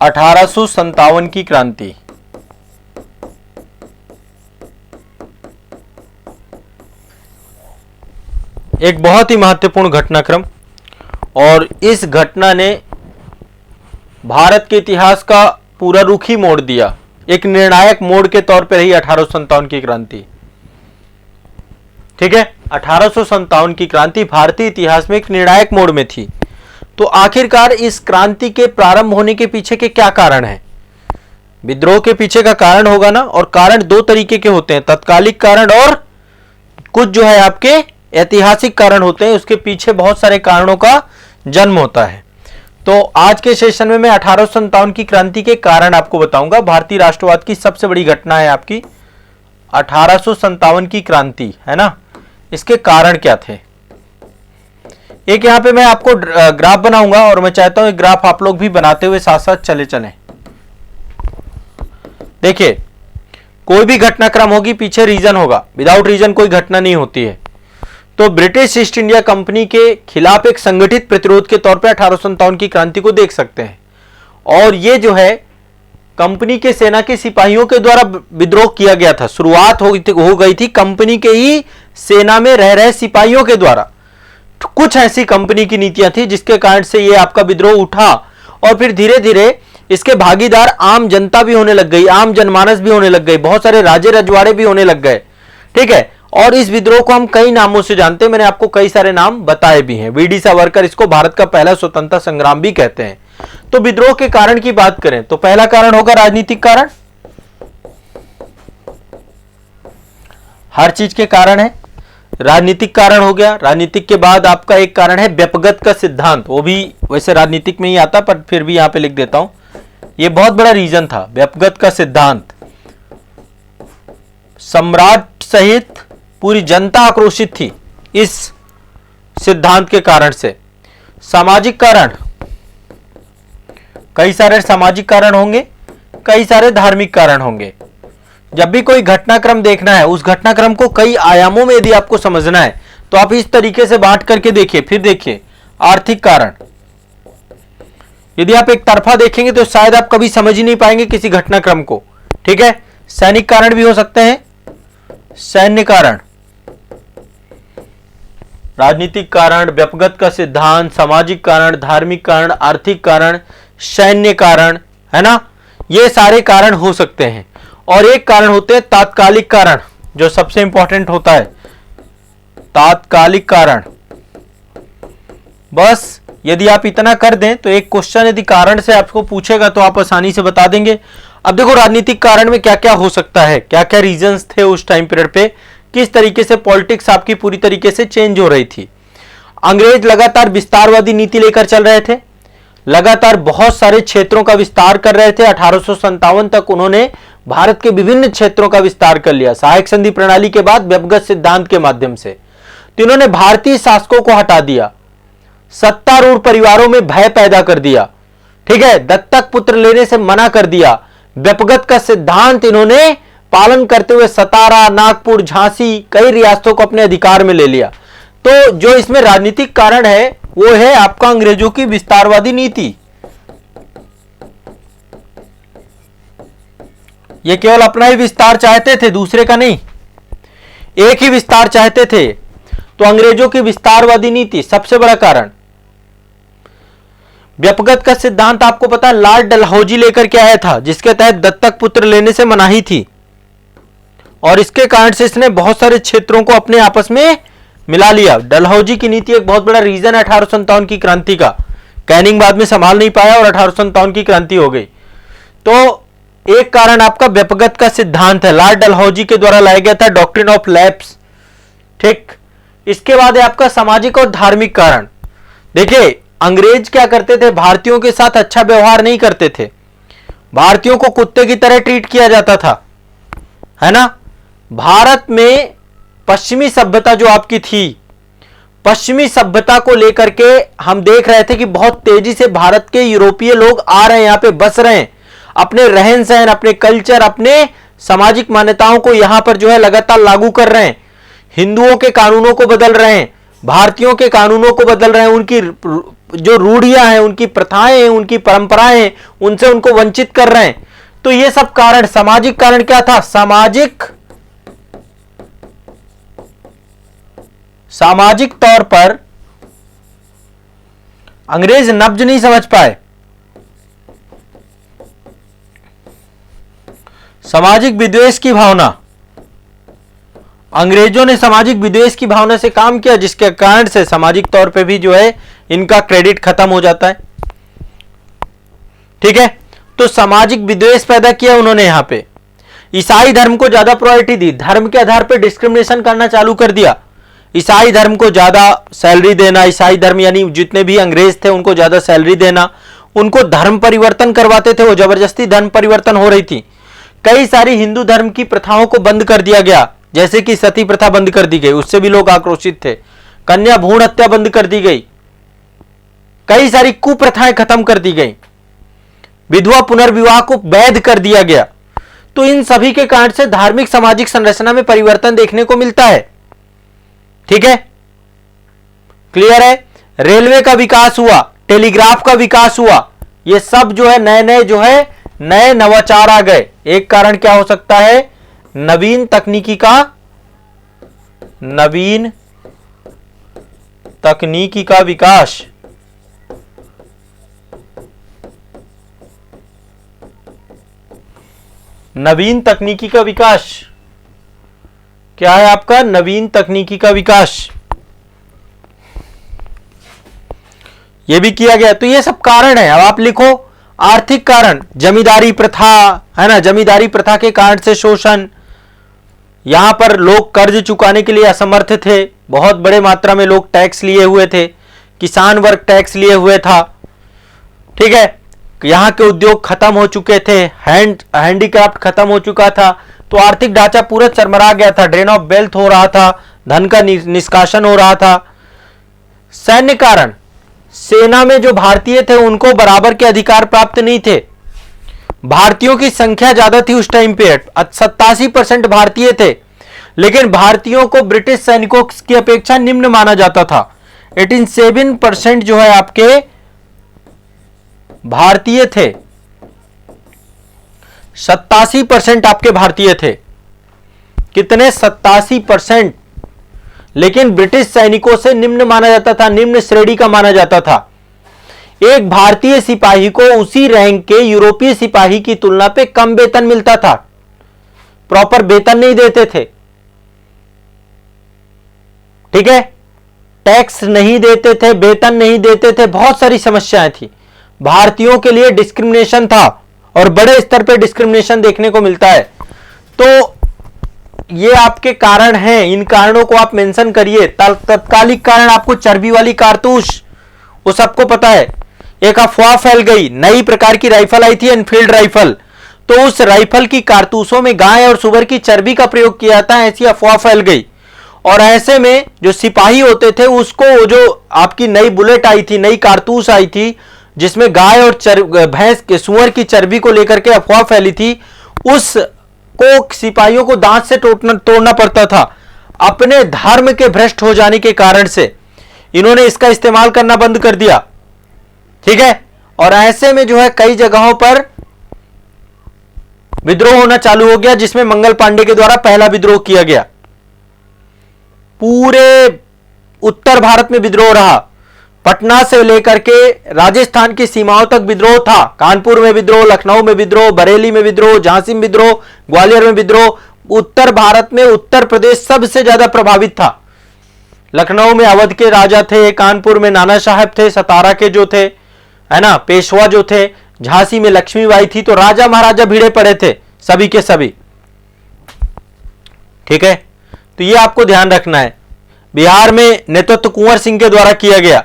1857 की क्रांति। एक बहुत ही महत्वपूर्ण घटनाक्रम, और इस घटना ने भारत के इतिहास का पूरा रुख ही मोड़ दिया। एक निर्णायक मोड़ के तौर पर रही 1857 की क्रांति। ठीक है, 1857 की क्रांति भारतीय इतिहास में एक निर्णायक मोड़ में थी। तो आखिरकार इस क्रांति के प्रारंभ होने के पीछे के क्या कारण हैं? विद्रोह के पीछे का कारण होगा ना, और कारण दो तरीके के होते हैं, तत्कालिक कारण और कुछ जो है आपके ऐतिहासिक कारण होते हैं। उसके पीछे बहुत सारे कारणों का जन्म होता है। तो आज के सेशन में मैं 1857 की क्रांति के कारण आपको बताऊंगा। भारतीय राष्ट्रवाद की सबसे बड़ी घटना है आपकी 1857 की क्रांति, है ना। इसके कारण क्या थे? एक यहां पे मैं आपको ग्राफ बनाऊंगा, और मैं चाहता हूं ग्राफ आप लोग भी बनाते हुए साथ साथ चले चलें। देखिए, कोई भी घटनाक्रम होगी पीछे रीजन होगा, विदाउट रीजन कोई घटना नहीं होती है। तो ब्रिटिश ईस्ट इंडिया कंपनी के खिलाफ एक संगठित प्रतिरोध के तौर पे 1857 की क्रांति को देख सकते हैं। और ये जो है कंपनी के सेना के सिपाहियों के द्वारा विद्रोह किया गया था। शुरुआत हो गई थी कंपनी के ही सेना में रह रहे सिपाहियों के द्वारा। कुछ ऐसी कंपनी की नीतियां थी जिसके कारण से ये आपका विद्रोह उठा, और फिर धीरे धीरे इसके भागीदार आम जनता भी होने लग गई, आम जनमानस भी होने लग गई, बहुत सारे राजे रजवाड़े भी होने लग गए। ठीक है, और इस विद्रोह को हम कई नामों से जानते हैं, मैंने आपको कई सारे नाम बताए भी हैं। वीडी सावरकर इसको भारत का पहला स्वतंत्रता संग्राम भी कहते हैं। तो विद्रोह के कारण की बात करें तो पहला कारण होगा राजनीतिक कारण। हर चीज के कारण है, राजनीतिक कारण हो गया। राजनीतिक के बाद आपका एक कारण है व्यपगत का सिद्धांत, वो भी वैसे राजनीतिक में ही आता, पर फिर भी यहां पे लिख देता हूं। ये बहुत बड़ा रीजन था, व्यपगत का सिद्धांत। सम्राट सहित पूरी जनता आक्रोशित थी इस सिद्धांत के कारण से। सामाजिक कारण, कई सारे सामाजिक कारण होंगे, कई सारे धार्मिक कारण होंगे। जब भी कोई घटनाक्रम देखना है, उस घटनाक्रम को कई आयामों में यदि आपको समझना है तो आप इस तरीके से बांट करके देखिए। फिर देखिए आर्थिक कारण, यदि आप एक तरफा देखेंगे तो शायद आप कभी समझ ही नहीं पाएंगे किसी घटनाक्रम को। ठीक है, सैनिक कारण भी हो सकते हैं, सैन्य कारण, राजनीतिक कारण, व्यपगत का सिद्धांत, सामाजिक कारण, धार्मिक कारण, आर्थिक कारण, सैन्य कारण, है ना। ये सारे कारण हो सकते हैं। और एक कारण होते हैं तात्कालिक कारण, जो सबसे इंपॉर्टेंट होता है, तात्कालिक कारण। बस यदि आप इतना कर दें तो एक क्वेश्चन यदि कारण से आपको पूछेगा तो आप आसानी से बता देंगे। अब देखो राजनीतिक कारण में क्या क्या हो सकता है, क्या क्या रीजंस थे उस टाइम पीरियड पे, किस तरीके से पॉलिटिक्स आपकी पूरी तरीके से चेंज हो रही थी। अंग्रेज लगातार विस्तारवादी नीति लेकर चल रहे थे, लगातार बहुत सारे क्षेत्रों का विस्तार कर रहे थे। 1857 तक उन्होंने भारत के विभिन्न क्षेत्रों का विस्तार कर लिया, सहायक संधि प्रणाली के बाद व्यपगत सिद्धांत के माध्यम से। तो इन्होंने भारतीय शासकों को हटा दिया, सत्तारूढ़ परिवारों में भय पैदा कर दिया। ठीक है, दत्तक पुत्र लेने से मना कर दिया। व्यपगत का सिद्धांत इन्होंने पालन करते हुए सतारा, नागपुर, झांसी, कई रियासतों को अपने अधिकार में ले लिया। तो जो इसमें राजनीतिक कारण है वो है आपका अंग्रेजों की विस्तारवादी नीति। ये केवल अपना ही विस्तार चाहते थे, दूसरे का नहीं, एक ही विस्तार चाहते थे। तो अंग्रेजों की विस्तारवादी नीति सबसे बड़ा कारण। व्यपगत का सिद्धांत आपको पता है लॉर्ड डलहौजी लेकर के आया था, जिसके तहत दत्तक पुत्र लेने से मनाही थी, और इसके कारण से इसने बहुत सारे क्षेत्रों को अपने आपस में मिला लिया। डलहौजी की नीति एक बहुत बड़ा रीजन है 1857 की क्रांति का। कैनिंग बाद में संभाल नहीं पाया और 1857 की क्रांति हो गई। तो एक कारण आपका व्यपगत का सिद्धांत है, लॉर्ड डलहौजी के द्वारा लाया गया था, डॉक्ट्रिन ऑफ लैप्स। ठीक, इसके बाद है आपका सामाजिक और धार्मिक कारण। देखिए अंग्रेज क्या करते थे, भारतीयों के साथ अच्छा व्यवहार नहीं करते थे, भारतीयों को कुत्ते की तरह ट्रीट किया जाता था, है ना। भारत में पश्चिमी सभ्यता जो आपकी थी, पश्चिमी सभ्यता को लेकर के हम देख रहे थे कि बहुत तेजी से भारत के यूरोपीय लोग आ रहे हैं, यहां पे बस रहे हैं, अपने रहन सहन, अपने कल्चर, अपने सामाजिक मान्यताओं को यहां पर जो है लगातार लागू कर रहे हैं। हिंदुओं के कानूनों को बदल रहे हैं, भारतीयों के कानूनों को बदल रहे हैं, उनकी जो रूढ़ियां हैं, उनकी प्रथाएं हैं, उनकी परंपराएं हैं, उनसे उनको वंचित कर रहे हैं। तो ये सब कारण, सामाजिक कारण क्या था? सामाजिक तौर पर अंग्रेज नब्ज नहीं समझ पाए। सामाजिक विद्वेष की भावना, अंग्रेजों ने सामाजिक विद्वेष की भावना से काम किया, जिसके कारण से सामाजिक तौर पे भी जो है इनका क्रेडिट खत्म हो जाता है। ठीक है, तो सामाजिक विद्वेष पैदा किया उन्होंने। यहां पे ईसाई धर्म को ज्यादा प्रायोरिटी दी, धर्म के आधार पर डिस्क्रिमिनेशन करना चालू कर दिया। ईसाई धर्म को ज्यादा सैलरी देना, ईसाई धर्म यानी जितने भी अंग्रेज थे उनको ज्यादा सैलरी देना, उनको धर्म परिवर्तन करवाते थे, वो जबरदस्ती धर्म परिवर्तन हो रही थी। कई सारी हिंदू धर्म की प्रथाओं को बंद कर दिया गया, जैसे कि सती प्रथा बंद कर दी गई, उससे भी लोग आक्रोशित थे। कन्या भ्रूण हत्या बंद कर दी गई, कई सारी कुप्रथाएं खत्म कर दी गई, विधवा पुनर्विवाह को वैध कर दिया गया। तो इन सभी के कारण से धार्मिक सामाजिक संरचना में परिवर्तन देखने को मिलता है। ठीक है, क्लियर है? रेलवे का विकास हुआ, टेलीग्राफ का विकास हुआ, ये सब जो है नए नए जो है नए नवाचार आ गए। एक कारण क्या हो सकता है? नवीन तकनीकी का विकास। नवीन तकनीकी का विकास क्या है आपका? नवीन तकनीकी का विकास, यह भी किया गया। तो ये सब कारण है। अब आप लिखो आर्थिक कारण, जमींदारी प्रथा है ना, जमींदारी प्रथा के कारण से शोषण, यहां पर लोग कर्ज चुकाने के लिए असमर्थ थे, बहुत बड़े मात्रा में लोग टैक्स लिए हुए थे, किसान वर्ग टैक्स लिए हुए था। ठीक है, यहां के उद्योग खत्म हो चुके थे, हैंडीक्राफ्ट खत्म हो चुका था, तो आर्थिक ढांचा पूरा चरमरा गया था, ड्रेन ऑफ वेल्थ हो रहा था, धन का निष्कासन हो रहा था। सैन्य कारण, सेना में जो भारतीय थे उनको बराबर के अधिकार प्राप्त नहीं थे। भारतीयों की संख्या ज्यादा थी उस टाइम पे, 87% भारतीय थे, लेकिन भारतीयों को ब्रिटिश सैनिकों की अपेक्षा निम्न माना जाता था। 87% जो है आपके भारतीय थे, 87% आपके भारतीय थे। कितने? 87%। लेकिन ब्रिटिश सैनिकों से निम्न माना जाता था, निम्न श्रेणी का माना जाता था। एक भारतीय सिपाही को उसी रैंक के यूरोपीय सिपाही की तुलना पे कम वेतन मिलता था, प्रॉपर वेतन नहीं देते थे। ठीक है, टैक्स नहीं देते थे, वेतन नहीं देते थे, बहुत सारी समस्याएं थी। भारतीयों के लिए डिस्क्रिमिनेशन था और बड़े स्तर पे डिस्क्रिमिनेशन देखने को मिलता है। तो ये आपके कारण हैं, इन कारणों को आप मेंशन करिए। तत्कालिक कारण आपको चर्बी वाली कारतूस, वो सबको पता है। एक अफवाह फैल गई, नई प्रकार की राइफल आई थी, एनफील्ड राइफल, तो उस राइफल की कारतूसों में गाय और सुअर की चर्बी का प्रयोग किया जाता है, ऐसी अफवाह फैल गई। और ऐसे में जो सिपाही होते थे उसको, जो आपकी नई बुलेट आई थी, नई कारतूस आई थी जिसमें गाय और भैंस के सुअर की चर्बी को लेकर के अफवाह फैली थी, उसको सिपाहियों को दांत से तोड़ना पड़ता था। अपने धर्म के भ्रष्ट हो जाने के कारण से इन्होंने इसका इस्तेमाल करना बंद कर दिया। ठीक है, और ऐसे में जो है कई जगहों पर विद्रोह होना चालू हो गया, जिसमें मंगल पांडे के द्वारा पहला विद्रोह किया गया। पूरे उत्तर भारत में विद्रोह रहा, पटना से लेकर के राजस्थान की सीमाओं तक विद्रोह था। कानपुर में विद्रोह, लखनऊ में विद्रोह, बरेली में विद्रोह, झांसी में विद्रोह, ग्वालियर में विद्रोह। उत्तर भारत में उत्तर प्रदेश सबसे ज्यादा प्रभावित था। लखनऊ में अवध के राजा थे, कानपुर में नाना साहब थे, सतारा के जो थे, है ना, पेशवा जो थे, झांसी में लक्ष्मीबाई थी। तो राजा महाराजा भिड़े पड़े थे सभी के सभी। ठीक है, तो ये आपको ध्यान रखना है। बिहार में नेतृत्व कुंवर सिंह के द्वारा किया गया,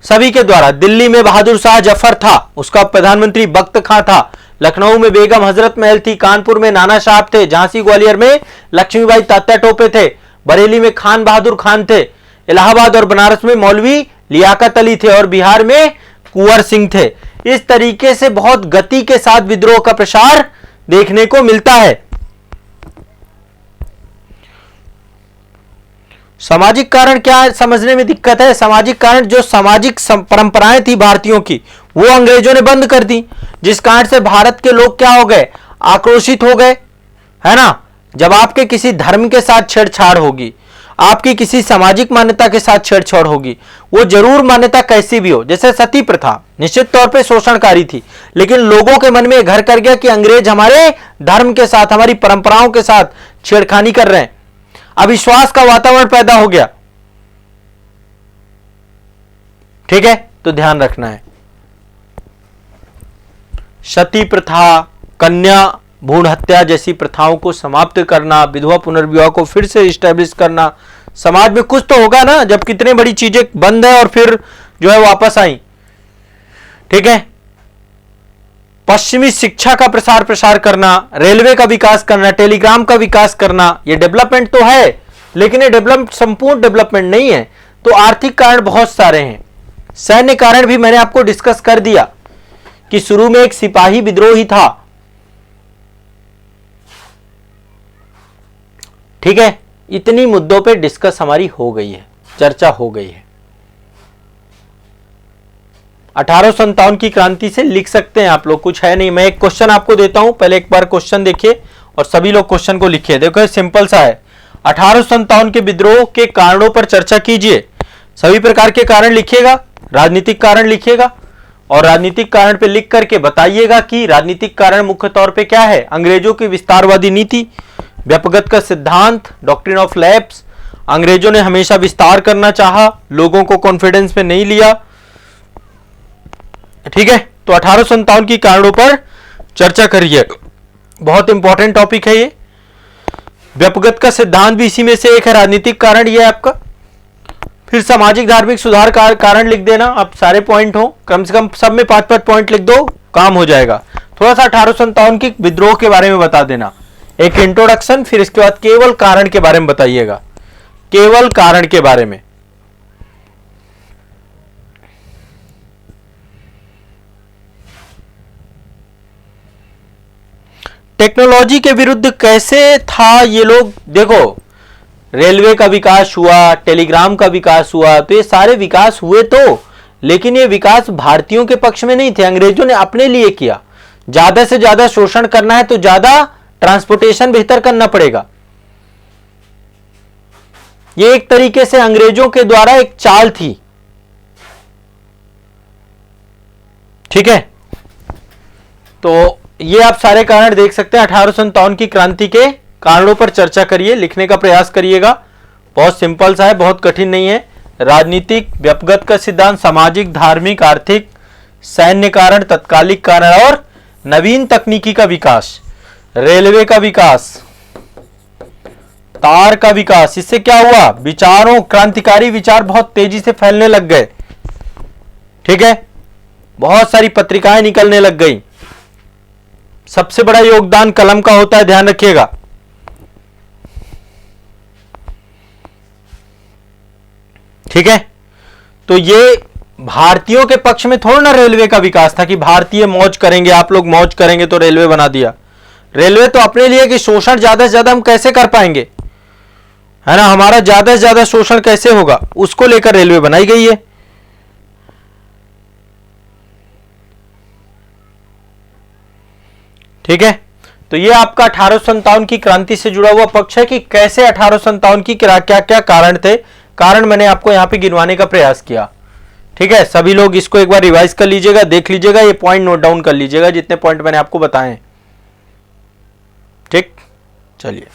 सभी के द्वारा। दिल्ली में बहादुर शाह जफर था, उसका प्रधानमंत्री बख्त खां था। लखनऊ में बेगम हजरत महल थी, कानपुर में नाना साहब थे, झांसी ग्वालियर में लक्ष्मीबाई तात्या टोपे थे, बरेली में खान बहादुर खान थे, इलाहाबाद और बनारस में मौलवी लियाकत अली थे और बिहार में कुंवर सिंह थे। इस तरीके से बहुत गति के साथ विद्रोह का प्रसार देखने को मिलता है। सामाजिक कारण क्या समझने में दिक्कत है? सामाजिक कारण, जो सामाजिक परंपराएं थी भारतीयों की, वो अंग्रेजों ने बंद कर दी, जिस कारण से भारत के लोग क्या हो गए? आक्रोशित हो गए, है ना। जब आपके किसी धर्म के साथ छेड़छाड़ होगी, आपकी किसी सामाजिक मान्यता के साथ छेड़छाड़ होगी, वो जरूर मान्यता कैसी भी हो, जैसे सती प्रथा निश्चित तौर पे शोषणकारी थी, लेकिन लोगों के मन में घर कर गया कि अंग्रेज हमारे धर्म के साथ, हमारी परंपराओं के साथ छेड़खानी कर रहे हैं। अविश्वास का वातावरण पैदा हो गया। ठीक है, तो ध्यान रखना है। सती प्रथा, कन्या भ्रूण हत्या जैसी प्रथाओं को समाप्त करना, विधवा पुनर्विवाह को फिर से इस्टेब्लिश करना। समाज में कुछ तो होगा ना, जब कितने बड़ी चीजें बंद है और फिर जो है वापस आई। ठीक है, पश्चिमी शिक्षा का प्रसार करना, रेलवे का विकास करना, टेलीग्राम का विकास करना, ये डेवलपमेंट तो है, लेकिन ये डेवलपमेंट संपूर्ण डेवलपमेंट नहीं है। तो आर्थिक कारण बहुत सारे हैं। सैन्य कारण भी मैंने आपको डिस्कस कर दिया कि शुरू में एक सिपाही विद्रोह ही था। ठीक है, इतनी मुद्दों पे डिस्कस हमारी हो गई है, चर्चा हो गई है। 1857 की क्रांति से लिख सकते हैं आप लोग, कुछ है नहीं। मैं एक क्वेश्चन आपको देता हूं, पहले एक बार क्वेश्चन देखिए और सभी लोग क्वेश्चन को लिखिए। देखो सिंपल सा है, 1857 के विद्रोह के कारणों पर चर्चा कीजिए। सभी प्रकार के कारण लिखिएगा, राजनीतिक कारण लिखिएगा और राजनीतिक कारण पे लिख करके बताइएगा कि राजनीतिक कारण मुख्य तौर पे क्या है। अंग्रेजों की विस्तारवादी नीति, व्यापकता का सिद्धांत, डॉक्ट्रिन ऑफ लैप्स, अंग्रेजों ने हमेशा विस्तार करना चाहा, लोगों को कॉन्फिडेंस में नहीं लिया। ठीक है, तो 1857 की कारणों पर चर्चा करिए, बहुत इंपॉर्टेंट टॉपिक है ये। व्यापकता का सिद्धांत भी इसी में से एक है, राजनीतिक कारण ये है आपका। फिर सामाजिक धार्मिक सुधार का कारण लिख देना, आप सारे पॉइंट हो, कम से कम सब में 5-5 पॉइंट लिख दो, काम हो जाएगा। थोड़ा सा 1857 की विद्रोह के बारे में बता देना, एक इंट्रोडक्शन, फिर इसके बाद केवल कारण के बारे में बताइएगा, केवल कारण के बारे में। टेक्नोलॉजी के विरुद्ध कैसे था ये लोग? देखो, रेलवे का विकास हुआ, टेलीग्राम का विकास हुआ, तो ये सारे विकास हुए तो, लेकिन ये विकास भारतीयों के पक्ष में नहीं थे, अंग्रेजों ने अपने लिए किया। ज्यादा से ज्यादा शोषण करना है तो ज्यादा ट्रांसपोर्टेशन बेहतर करना पड़ेगा। ये एक तरीके से अंग्रेजों के द्वारा एक चाल थी। ठीक है, तो ये आप सारे कारण देख सकते हैं। 1857 की क्रांति के कारणों पर चर्चा करिए, लिखने का प्रयास करिएगा, बहुत सिंपल सा है, बहुत कठिन नहीं है। राजनीतिक, व्यापकता का सिद्धांत, सामाजिक, धार्मिक, आर्थिक, सैन्य कारण, तत्कालिक कारण और नवीन तकनीकी का विकास, रेलवे का विकास, तार का विकास। इससे क्या हुआ? विचारों, क्रांतिकारी विचार बहुत तेजी से फैलने लग गए। ठीक है, बहुत सारी पत्रिकाएं निकलने लग गई। सबसे बड़ा योगदान कलम का होता है, ध्यान रखिएगा। ठीक है, तो ये भारतीयों के पक्ष में थोड़ा ना रेलवे का विकास था कि भारतीय मौज करेंगे, आप लोग मौज करेंगे तो रेलवे बना दिया। रेलवे तो अपने लिए कि शोषण ज्यादा से ज्यादा हम कैसे कर पाएंगे, है ना, हमारा ज्यादा से ज्यादा शोषण कैसे होगा, उसको लेकर रेलवे बनाई गई है। ठीक है, तो ये आपका 1857 की क्रांति से जुड़ा हुआ पक्ष है कि कैसे 1857 की क्या क्या कारण थे। कारण मैंने आपको यहां पे गिनवाने का प्रयास किया। ठीक है, सभी लोग इसको एक बार रिवाइज कर लीजिएगा, देख लीजिएगा, ये पॉइंट नोट डाउन कर लीजिएगा जितने पॉइंट मैंने आपको बताए। ठीक, चलिए।